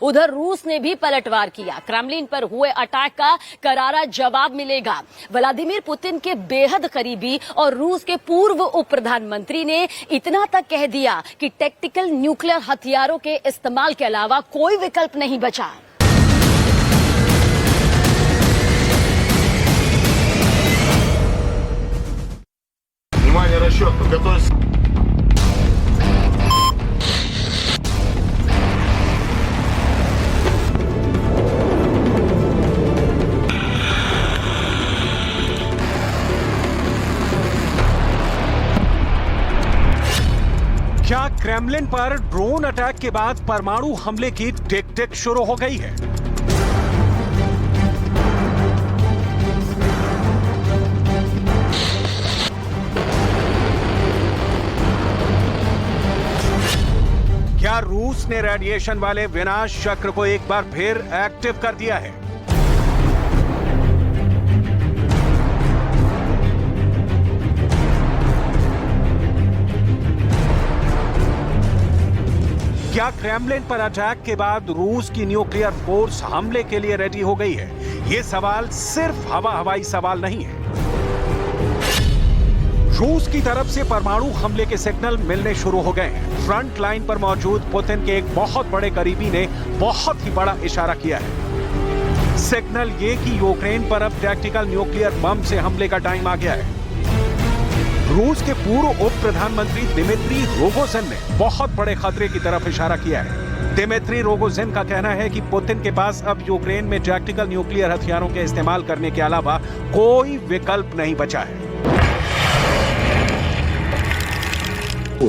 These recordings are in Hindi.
उधर रूस ने भी पलटवार किया। क्रेमलिन पर हुए अटैक का करारा जवाब मिलेगा। व्लादिमीर पुतिन के बेहद करीबी और रूस के पूर्व उप प्रधानमंत्री ने इतना तक कह दिया कि टैक्टिकल न्यूक्लियर हथियारों के इस्तेमाल के अलावा कोई विकल्प नहीं बचा। Внимание, расчет, подготовься. क्या क्रेमलिन पर ड्रोन अटैक के बाद परमाणु हमले की टिक टिक शुरू हो गई है? क्या रूस ने रेडिएशन वाले विनाश चक्र को एक बार फिर एक्टिव कर दिया है? क्या क्रेमलिन पर अटैक के बाद रूस की न्यूक्लियर फोर्स हमले के लिए रेडी हो गई है? यह सवाल सिर्फ हवाई सवाल नहीं है। रूस की तरफ से परमाणु हमले के सिग्नल मिलने शुरू हो गए हैं। फ्रंट लाइन पर मौजूद पुतिन के एक बहुत बड़े करीबी ने बहुत ही बड़ा इशारा किया है। सिग्नल ये कि यूक्रेन पर अब टैक्टिकल न्यूक्लियर बम से हमले का टाइम आ गया है। रूस के पूर्व उप प्रधानमंत्री दिमित्री रोगोजिन ने बहुत बड़े खतरे की तरफ इशारा किया है। दिमित्री रोगोजिन का कहना है कि पुतिन के पास अब यूक्रेन में टैक्टिकल न्यूक्लियर हथियारों के इस्तेमाल करने के अलावा कोई विकल्प नहीं बचा है।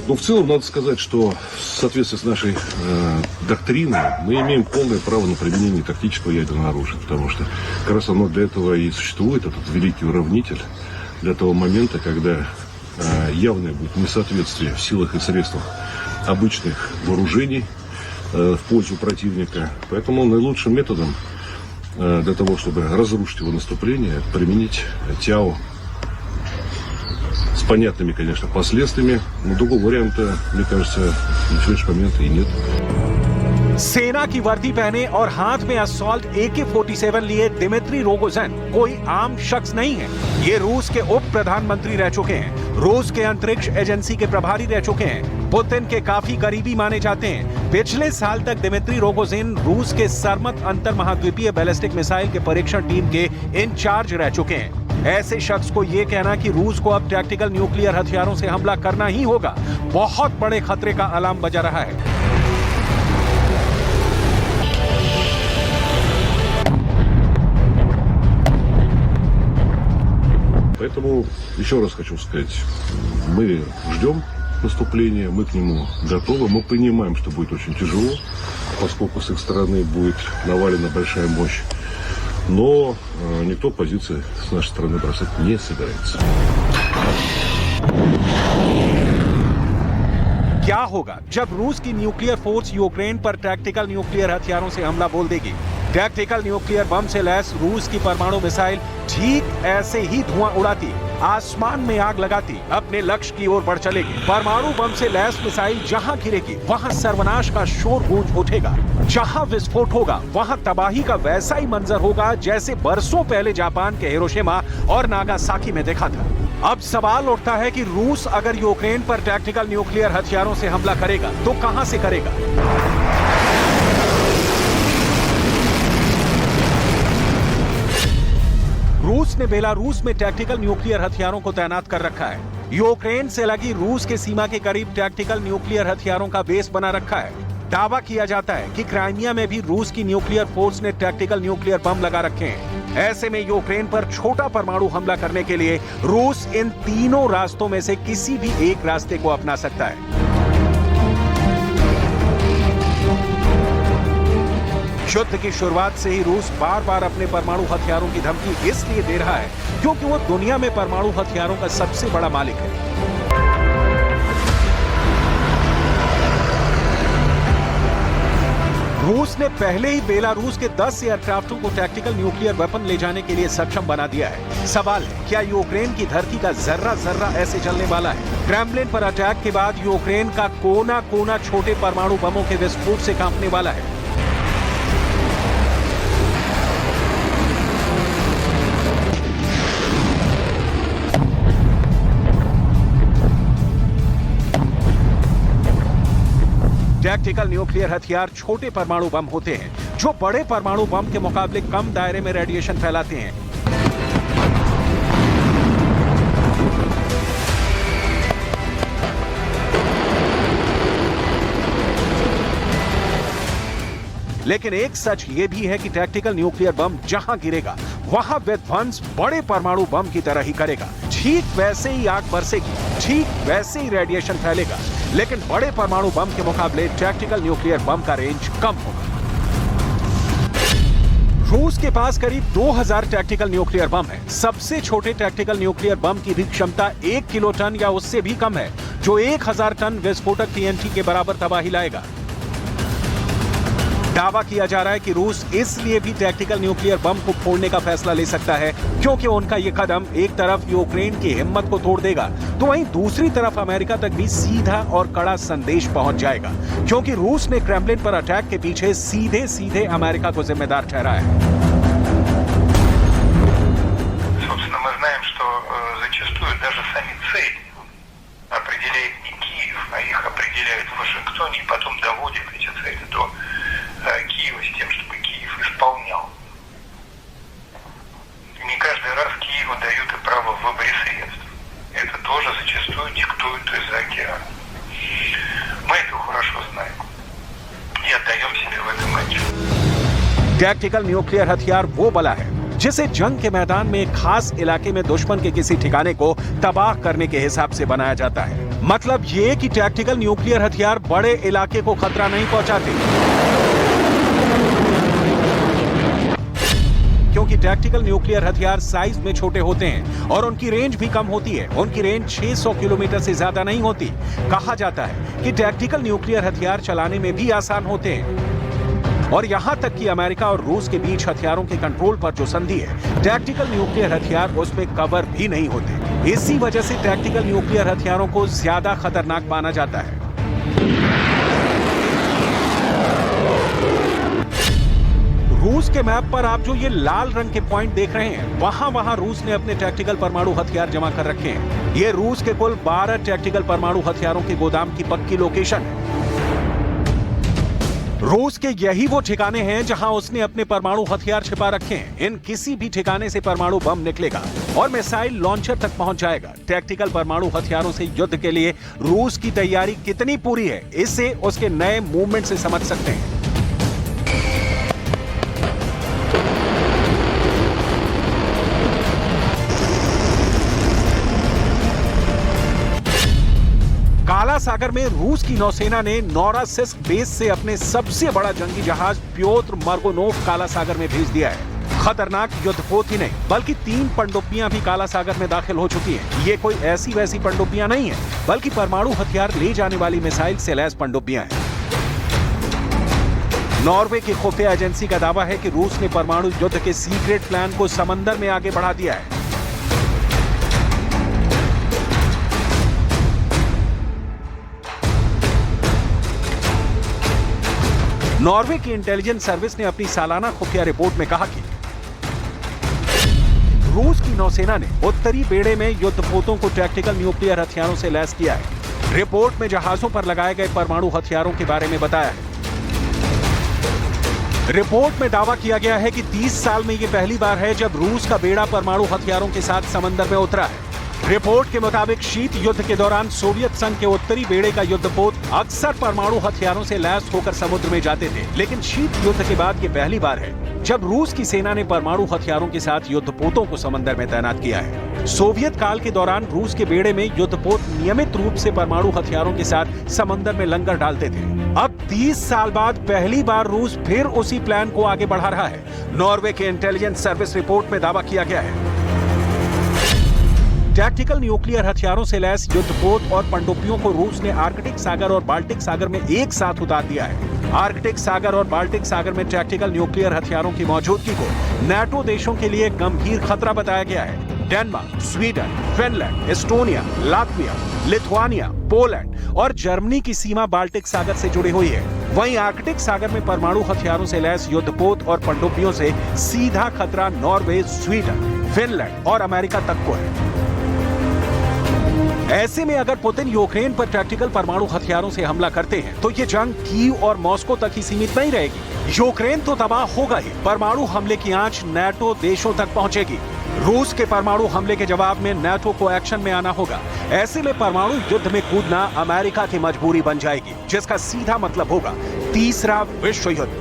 Но в целом надо сказать, что в соответствии с нашей доктриной мы имеем полное право на применение тактического ядерного оружия, потому что как раз оно для этого и существует, этот великий уравнитель, для того момента, когда явное будет несоответствие в силах и средствах обычных вооружений в пользу противника. Поэтому наилучшим методом для того, чтобы разрушить его наступление, применить ТЯО с понятными, конечно, последствиями. Но другого варианта, мне кажется, на сегодняшний момент и нет. सेना की वर्दी पहने और हाथ में असॉल्ट AK-47 लिए दिमित्री रोगोजिन कोई आम शख्स नहीं है। ये रूस के उप प्रधानमंत्री रह चुके हैं, रूस के अंतरिक्ष एजेंसी के प्रभारी रह चुके हैं, पुतिन के काफी करीबी माने जाते हैं। पिछले साल तक दिमित्री रोगोजिन रूस के सरमत अंतर महाद्वीपीय बैलिस्टिक मिसाइल के परीक्षण टीम के इंचार्ज रह चुके हैं। ऐसे शख्स को यह कहना कि रूस को अब टैक्टिकल न्यूक्लियर हथियारों से हमला करना ही होगा, बहुत बड़े खतरे का अलार्म बजा रहा है। Поэтому, еще раз хочу сказать, мы ждем наступления, мы к нему готовы, мы понимаем, что будет очень тяжело, поскольку с их стороны будет навалена большая мощь, но никто позиции с нашей стороны бросать не собирается. क्या होगा जब रूस की न्यूक्लियर फोर्स यूक्रेन पर टैक्टिकल न्यूक्लियर हथियारों से हमला बोल देगी? टैक्टिकल न्यूक्लियर बम से लैस रूस की परमाणु मिसाइल ठीक ऐसे ही धुआं उड़ाती, आसमान में आग लगाती, अपने लक्ष्य की ओर बढ़ चलेगी। परमाणु बम से लैस मिसाइल जहां गिरेगी वहां सर्वनाश का शोर गूंज उठेगा। जहां विस्फोट होगा वहां तबाही का वैसा ही मंजर होगा जैसे बरसों पहले जापान के हिरोशिमा और नागासाकी में देखा था। अब सवाल उठता है कि रूस अगर यूक्रेन पर टैक्टिकल न्यूक्लियर हथियारों से हमला करेगा तो कहां से करेगा? रूस ने बेलारूस में टैक्टिकल न्यूक्लियर हथियारों को तैनात कर रखा है। यूक्रेन से लगी रूस के सीमा के करीब टैक्टिकल न्यूक्लियर हथियारों का बेस बना रखा है। दावा किया जाता है कि क्राइमिया में भी रूस की न्यूक्लियर फोर्स ने टैक्टिकल न्यूक्लियर बम लगा रखे हैं। ऐसे में यूक्रेन पर छोटा परमाणु हमला करने के लिए रूस इन तीनों रास्तों में से किसी भी एक रास्ते को अपना सकता है। युद्ध की शुरुआत से ही रूस बार बार अपने परमाणु हथियारों की धमकी इसलिए दे रहा है क्योंकि वो दुनिया में परमाणु हथियारों का सबसे बड़ा मालिक है। रूस ने पहले ही बेलारूस के 10 एयरक्राफ्टों को टैक्टिकल न्यूक्लियर वेपन ले जाने के लिए सक्षम बना दिया है। सवाल है, क्या यूक्रेन की धरती का जर्रा जर्रा ऐसे चलने वाला है? क्रेमलिन पर अटैक के बाद यूक्रेन का कोना कोना छोटे परमाणु बमों के विस्फोट से कांपने वाला है। टैक्टिकल न्यूक्लियर हथियार छोटे परमाणु बम होते हैं जो बड़े परमाणु बम के मुकाबले कम दायरे में रेडिएशन फैलाते हैं। लेकिन एक सच ये भी है कि टैक्टिकल न्यूक्लियर बम जहां गिरेगा वहां विध्वंस बड़े परमाणु बम की तरह ही करेगा। ठीक वैसे ही आग बरसेगी, ठीक वैसे ही रेडिएशन फैलेगा, लेकिन बड़े परमाणु बम के मुकाबले टैक्टिकल न्यूक्लियर बम का रेंज कम होगा। रूस के पास करीब 2000 टैक्टिकल न्यूक्लियर बम है। सबसे छोटे टैक्टिकल न्यूक्लियर बम की भी क्षमता 1 किलोटन या उससे भी कम है, जो 1000 टन विस्फोटक TNT के बराबर तबाही लाएगा। दावा किया जा रहा है कि रूस इसलिए भी टैक्टिकल न्यूक्लियर बम को फोड़ने का फैसला ले सकता है क्योंकि उनका यह कदम एक तरफ यूक्रेन की हिम्मत को तोड़ देगा तो वहीं दूसरी तरफ अमेरिका तक भी सीधा और कड़ा संदेश पहुंच जाएगा, क्योंकि रूस ने क्रेमलिन पर अटैक के पीछे सीधे सीधे अमेरिका को जिम्मेदार ठहराया है। Собственно, мы знаем, что зачастую даже сами цели определяет не Киев, а их определяют в Вашингтоне и потом доводят эти цели до Киева с тем, чтобы Киев исполнял. Не каждый раз Киеву дают и право в выборе средств. Это тоже зачастую диктуют из-за океана. Мы это хорошо знаем и отдаем себе в этом отчет. टैक्टिकल न्यूक्लियर हथियार वो बला है जिसे जंग के मैदान में एक खास इलाके में दुश्मन के किसी ठिकाने को तबाह करने के हिसाब से बनाया जाता है। मतलब ये कि टैक्टिकल न्यूक्लियर हथियार बड़े इलाके को खतरा नहीं पहुंचाते, क्योंकि टैक्टिकल न्यूक्लियर हथियार साइज में छोटे होते हैं और उनकी रेंज भी कम होती है। उनकी रेंज 600 किलोमीटर से ज्यादा नहीं होती। कहा जाता है कि टैक्टिकल न्यूक्लियर हथियार चलाने में भी आसान होते हैं। और यहां तक कि अमेरिका और रूस के बीच हथियारों के कंट्रोल पर जो संधि है, टैक्टिकल न्यूक्लियर हथियार उसमें कवर भी नहीं होते। इसी वजह से टैक्टिकल न्यूक्लियर हथियारों को ज्यादा खतरनाक माना जाता है। रूस के मैप पर आप जो ये लाल रंग के पॉइंट देख रहे हैं, वहां रूस ने अपने टैक्टिकल परमाणु हथियार जमा कर रखे हैं। ये रूस के कुल 12 टैक्टिकल परमाणु हथियारों के गोदाम की पक्की लोकेशन है। रूस के यही वो ठिकाने हैं जहां उसने अपने परमाणु हथियार छिपा रखे हैं। इन किसी भी ठिकाने से परमाणु बम निकलेगा और मिसाइल लॉन्चर तक पहुंच जाएगा। टैक्टिकल परमाणु हथियारों से युद्ध के लिए रूस की तैयारी कितनी पूरी है, इससे उसके नए मूवमेंट से समझ सकते हैं। काला सागर में रूस की नौसेना ने नोरोसिस्क बेस से अपने सबसे बड़ा जंगी जहाज प्योत्र मर्गोनोव काला सागर में भेज दिया है। खतरनाक युद्धपोत ही नहीं बल्कि 3 पनडुब्बियां भी काला सागर में दाखिल हो चुकी हैं। ये कोई ऐसी वैसी पनडुब्बियां नहीं है, बल्कि परमाणु हथियार ले जाने वाली मिसाइल से लैस पनडुब्बियां हैं। नॉर्वे की खुफिया एजेंसी का दावा है कि रूस ने परमाणु युद्ध के सीक्रेट प्लान को समंदर में आगे बढ़ा दिया है। नॉर्वे की इंटेलिजेंस सर्विस ने अपनी सालाना खुफिया रिपोर्ट में कहा कि रूस की नौसेना ने उत्तरी बेड़े में युद्धपोतों को टैक्टिकल न्यूक्लियर हथियारों से लैस किया है। रिपोर्ट में जहाजों पर लगाए गए परमाणु हथियारों के बारे में बताया है। रिपोर्ट में दावा किया गया है कि 30 साल में यह पहली बार है जब रूस का बेड़ा परमाणु हथियारों के साथ समंदर में उतरा है। रिपोर्ट के मुताबिक शीत युद्ध के दौरान सोवियत संघ के उत्तरी बेड़े का युद्धपोत अक्सर परमाणु हथियारों से लैस होकर समुद्र में जाते थे, लेकिन शीत युद्ध के बाद ये पहली बार है जब रूस की सेना ने परमाणु हथियारों के साथ युद्धपोतों को समंदर में तैनात किया है। सोवियत काल के दौरान रूस के बेड़े में युद्धपोत नियमित रूप से परमाणु हथियारों के साथ समंदर में लंगर डालते थे। अब 30 साल बाद पहली बार रूस फिर उसी प्लान को आगे बढ़ा रहा है। नॉर्वे के इंटेलिजेंस सर्विस रिपोर्ट में दावा किया गया है। टैक्टिकल न्यूक्लियर हथियारों से लैस युद्धपोत और पनडुब्बियों को रूस ने आर्कटिक सागर और बाल्टिक सागर में एक साथ उतार दिया है। आर्कटिक सागर और बाल्टिक सागर में टैक्टिकल न्यूक्लियर हथियारों की मौजूदगी को नाटो देशों के लिए गंभीर खतरा बताया गया है। Denmark, Sweden, Finland, Estonia, Latvia, Lithuania, Poland और जर्मनी की सीमा बाल्टिक सागर से जुड़ी हुई है। वहीं आर्कटिक सागर में परमाणु हथियारों से लैस युद्धपोत और पनडुब्बियों से सीधा खतरा नॉर्वे, स्वीडन, फिनलैंड और अमेरिका तक को है। ऐसे में अगर पुतिन यूक्रेन पर टैक्टिकल परमाणु हथियारों से हमला करते हैं तो ये जंग कीव और मॉस्को तक ही सीमित नहीं रहेगी। यूक्रेन तो तबाह होगा ही, परमाणु हमले की आंच नाटो देशों तक पहुंचेगी। रूस के परमाणु हमले के जवाब में नाटो को एक्शन में आना होगा। ऐसे में परमाणु युद्ध में कूदना अमेरिका की मजबूरी बन जाएगी, जिसका सीधा मतलब होगा तीसरा विश्व युद्ध।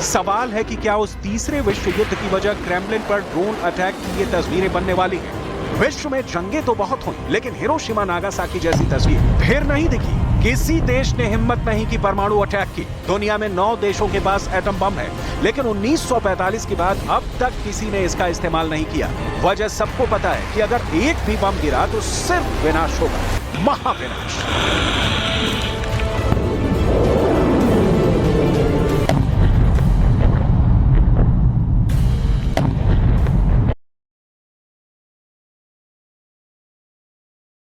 सवाल है कि क्या उस तीसरे विश्व युद्ध की वजह क्रेमलिन पर ड्रोन अटैक की ये तस्वीरें बनने वाली हैं? विश्व में जंगें तो बहुत हुई, लेकिन हिरोशिमा नागासाकी जैसी तस्वीर फिर नहीं दिखी। किसी देश ने हिम्मत नहीं की परमाणु अटैक की। दुनिया में 9 देशों के पास एटम बम है, लेकिन 1945 के बाद अब तक किसी ने इसका इस्तेमाल नहीं किया। वजह सबको पता है कि अगर एक भी बम गिरा तो सिर्फ विनाश होगा, महाविनाश।